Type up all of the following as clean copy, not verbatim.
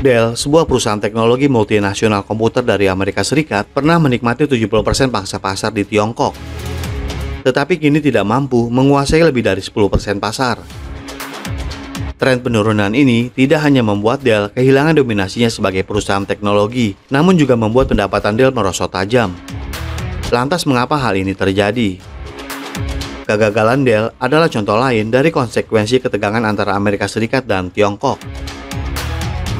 Dell, sebuah perusahaan teknologi multinasional komputer dari Amerika Serikat, pernah menikmati 70% pangsa pasar di Tiongkok. Tetapi kini tidak mampu menguasai lebih dari 10% pasar. Tren penurunan ini tidak hanya membuat Dell kehilangan dominasinya sebagai perusahaan teknologi, namun juga membuat pendapatan Dell merosot tajam. Lantas mengapa hal ini terjadi? Kegagalan Dell adalah contoh lain dari konsekuensi ketegangan antara Amerika Serikat dan Tiongkok.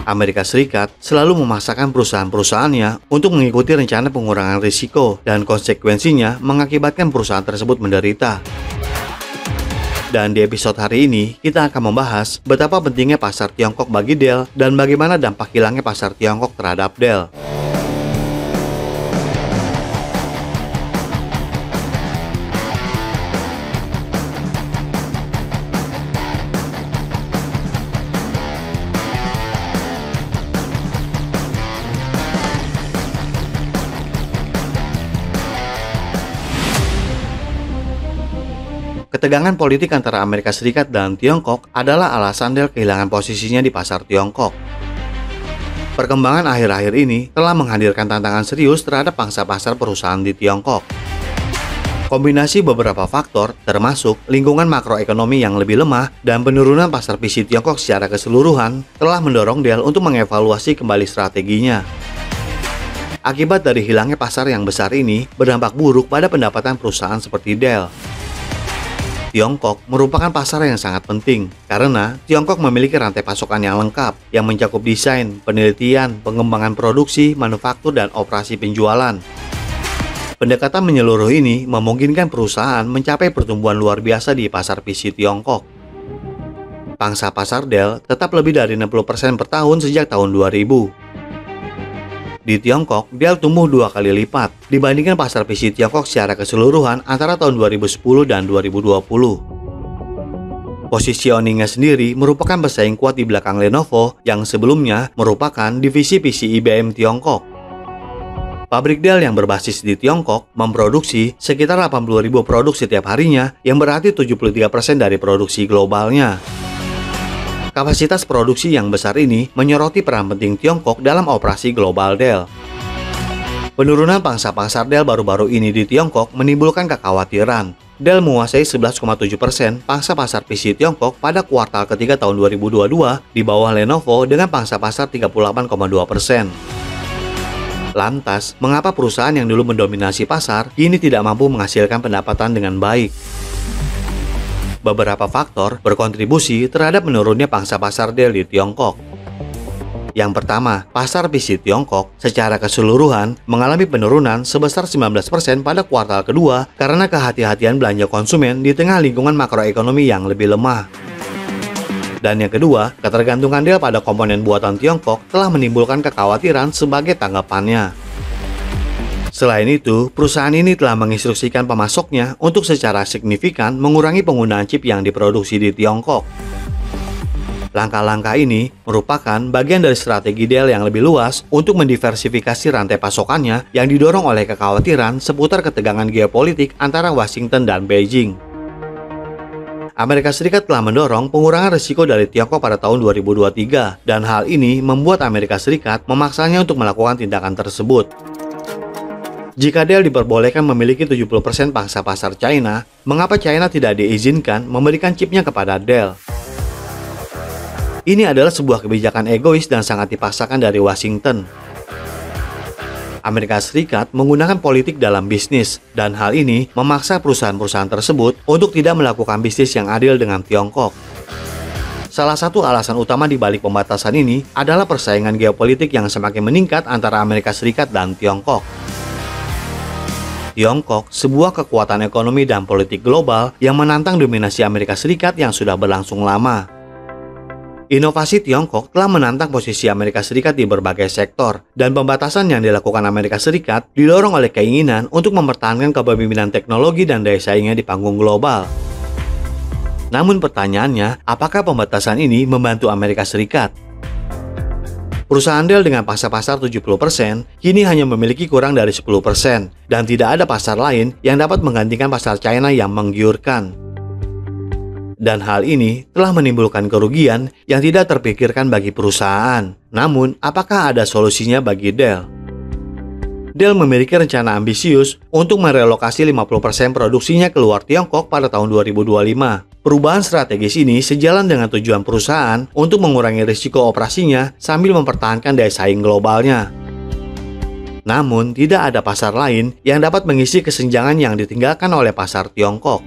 Amerika Serikat selalu memaksakan perusahaan-perusahaannya untuk mengikuti rencana pengurangan risiko, dan konsekuensinya mengakibatkan perusahaan tersebut menderita. Dan di episode hari ini, kita akan membahas betapa pentingnya pasar Tiongkok bagi Dell dan bagaimana dampak hilangnya pasar Tiongkok terhadap Dell. Ketegangan politik antara Amerika Serikat dan Tiongkok adalah alasan Dell kehilangan posisinya di pasar Tiongkok. Perkembangan akhir-akhir ini telah menghadirkan tantangan serius terhadap pangsa pasar perusahaan di Tiongkok. Kombinasi beberapa faktor, termasuk lingkungan makroekonomi yang lebih lemah dan penurunan pasar PC Tiongkok secara keseluruhan, telah mendorong Dell untuk mengevaluasi kembali strateginya. Akibat dari hilangnya pasar yang besar ini berdampak buruk pada pendapatan perusahaan seperti Dell. Tiongkok merupakan pasar yang sangat penting karena Tiongkok memiliki rantai pasokan yang lengkap yang mencakup desain, penelitian, pengembangan produksi, manufaktur, dan operasi penjualan. Pendekatan menyeluruh ini memungkinkan perusahaan mencapai pertumbuhan luar biasa di pasar PC Tiongkok. Pangsa pasar Dell tetap lebih dari 60% per tahun sejak tahun 2000. Di Tiongkok, Dell tumbuh 2 kali lipat dibandingkan pasar PC Tiongkok secara keseluruhan antara tahun 2010 dan 2020. Positioningnya sendiri merupakan pesaing kuat di belakang Lenovo yang sebelumnya merupakan divisi PC IBM Tiongkok. Pabrik Dell yang berbasis di Tiongkok memproduksi sekitar 80.000 produk setiap harinya, yang berarti 73% dari produksi globalnya. Kapasitas produksi yang besar ini menyoroti peran penting Tiongkok dalam operasi global Dell. Penurunan pangsa pasar Dell baru-baru ini di Tiongkok menimbulkan kekhawatiran. Dell menguasai 11,7% pangsa pasar PC Tiongkok pada kuartal ketiga tahun 2022 di bawah Lenovo dengan pangsa pasar 38,2%. Lantas, mengapa perusahaan yang dulu mendominasi pasar kini tidak mampu menghasilkan pendapatan dengan baik? Beberapa faktor berkontribusi terhadap menurunnya pangsa pasar Dell di Tiongkok. Yang pertama, pasar PC Tiongkok secara keseluruhan mengalami penurunan sebesar 19% pada kuartal kedua karena kehati-hatian belanja konsumen di tengah lingkungan makroekonomi yang lebih lemah. Dan yang kedua, ketergantungan Dell pada komponen buatan Tiongkok telah menimbulkan kekhawatiran sebagai tanggapannya. Selain itu, perusahaan ini telah menginstruksikan pemasoknya untuk secara signifikan mengurangi penggunaan chip yang diproduksi di Tiongkok. Langkah-langkah ini merupakan bagian dari strategi Dell yang lebih luas untuk mendiversifikasi rantai pasokannya yang didorong oleh kekhawatiran seputar ketegangan geopolitik antara Washington dan Beijing. Amerika Serikat telah mendorong pengurangan risiko dari Tiongkok pada tahun 2023, dan hal ini membuat Amerika Serikat memaksanya untuk melakukan tindakan tersebut. Jika Dell diperbolehkan memiliki 70% pangsa pasar China, mengapa China tidak diizinkan memberikan chipnya kepada Dell? Ini adalah sebuah kebijakan egois dan sangat dipaksakan dari Washington. Amerika Serikat menggunakan politik dalam bisnis, dan hal ini memaksa perusahaan-perusahaan tersebut untuk tidak melakukan bisnis yang adil dengan Tiongkok. Salah satu alasan utama di balik pembatasan ini adalah persaingan geopolitik yang semakin meningkat antara Amerika Serikat dan Tiongkok. Tiongkok, sebuah kekuatan ekonomi dan politik global yang menantang dominasi Amerika Serikat yang sudah berlangsung lama. Inovasi Tiongkok telah menantang posisi Amerika Serikat di berbagai sektor, dan pembatasan yang dilakukan Amerika Serikat didorong oleh keinginan untuk mempertahankan kepemimpinan teknologi dan daya saingnya di panggung global. Namun pertanyaannya, apakah pembatasan ini membantu Amerika Serikat? Perusahaan Dell dengan pangsa pasar 70% kini hanya memiliki kurang dari 10%, dan tidak ada pasar lain yang dapat menggantikan pasar China yang menggiurkan. Dan hal ini telah menimbulkan kerugian yang tidak terpikirkan bagi perusahaan. Namun, apakah ada solusinya bagi Dell? Dell memiliki rencana ambisius untuk merelokasi 50% produksinya keluar Tiongkok pada tahun 2025. Perubahan strategis ini sejalan dengan tujuan perusahaan untuk mengurangi risiko operasinya sambil mempertahankan daya saing globalnya. Namun, tidak ada pasar lain yang dapat mengisi kesenjangan yang ditinggalkan oleh pasar Tiongkok.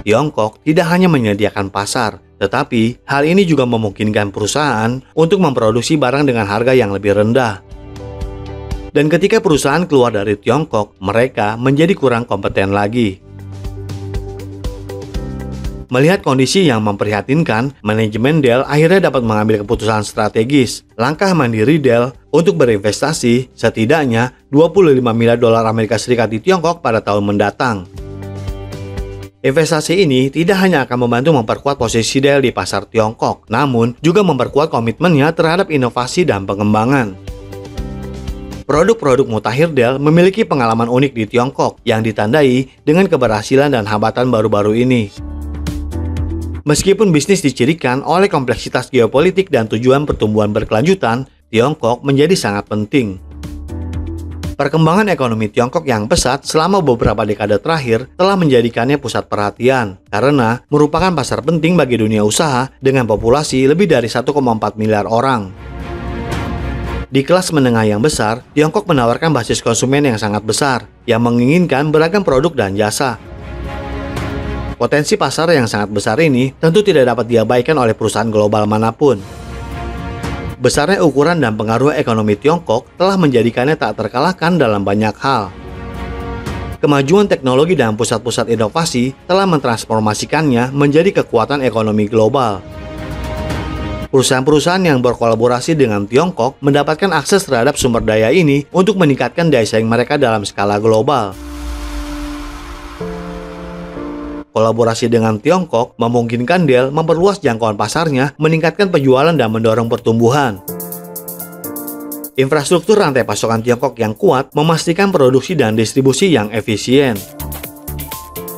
Tiongkok tidak hanya menyediakan pasar, tetapi hal ini juga memungkinkan perusahaan untuk memproduksi barang dengan harga yang lebih rendah. Dan ketika perusahaan keluar dari Tiongkok, mereka menjadi kurang kompeten lagi. Melihat kondisi yang memprihatinkan, manajemen Dell akhirnya dapat mengambil keputusan strategis. Langkah mandiri Dell untuk berinvestasi setidaknya 25 miliar dolar Amerika Serikat di Tiongkok pada tahun mendatang. Investasi ini tidak hanya akan membantu memperkuat posisi Dell di pasar Tiongkok, namun juga memperkuat komitmennya terhadap inovasi dan pengembangan. Produk-produk mutakhir Dell memiliki pengalaman unik di Tiongkok yang ditandai dengan keberhasilan dan hambatan baru-baru ini. Meskipun bisnis dicirikan oleh kompleksitas geopolitik dan tujuan pertumbuhan berkelanjutan, Tiongkok menjadi sangat penting. Perkembangan ekonomi Tiongkok yang pesat selama beberapa dekade terakhir telah menjadikannya pusat perhatian karena merupakan pasar penting bagi dunia usaha dengan populasi lebih dari 1,4 miliar orang. Di kelas menengah yang besar, Tiongkok menawarkan basis konsumen yang sangat besar yang menginginkan beragam produk dan jasa. Potensi pasar yang sangat besar ini tentu tidak dapat diabaikan oleh perusahaan global manapun. Besarnya ukuran dan pengaruh ekonomi Tiongkok telah menjadikannya tak terkalahkan dalam banyak hal. Kemajuan teknologi dan pusat-pusat inovasi telah mentransformasikannya menjadi kekuatan ekonomi global. Perusahaan-perusahaan yang berkolaborasi dengan Tiongkok mendapatkan akses terhadap sumber daya ini untuk meningkatkan daya saing mereka dalam skala global. Kolaborasi dengan Tiongkok memungkinkan Dell memperluas jangkauan pasarnya, meningkatkan penjualan dan mendorong pertumbuhan. Infrastruktur rantai pasokan Tiongkok yang kuat memastikan produksi dan distribusi yang efisien.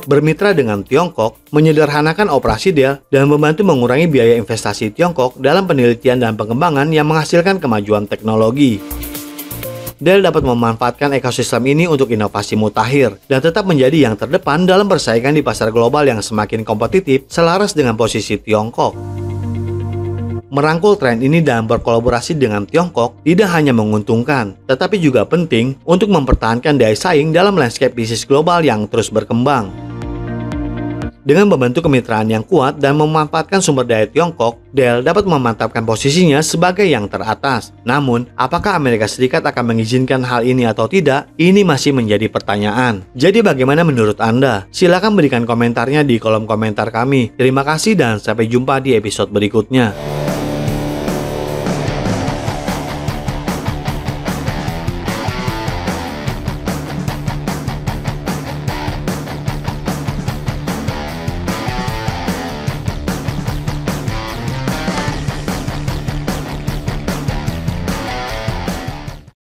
Bermitra dengan Tiongkok menyederhanakan operasi Dell dan membantu mengurangi biaya investasi Tiongkok dalam penelitian dan pengembangan yang menghasilkan kemajuan teknologi. Dell dapat memanfaatkan ekosistem ini untuk inovasi mutakhir dan tetap menjadi yang terdepan dalam persaingan di pasar global yang semakin kompetitif selaras dengan posisi Tiongkok. Merangkul tren ini dan berkolaborasi dengan Tiongkok tidak hanya menguntungkan, tetapi juga penting untuk mempertahankan daya saing dalam landscape bisnis global yang terus berkembang. Dengan membentuk kemitraan yang kuat dan memanfaatkan sumber daya Tiongkok, Dell dapat memantapkan posisinya sebagai yang teratas. Namun, apakah Amerika Serikat akan mengizinkan hal ini atau tidak? Ini masih menjadi pertanyaan. Jadi bagaimana menurut Anda? Silakan berikan komentarnya di kolom komentar kami. Terima kasih dan sampai jumpa di episode berikutnya.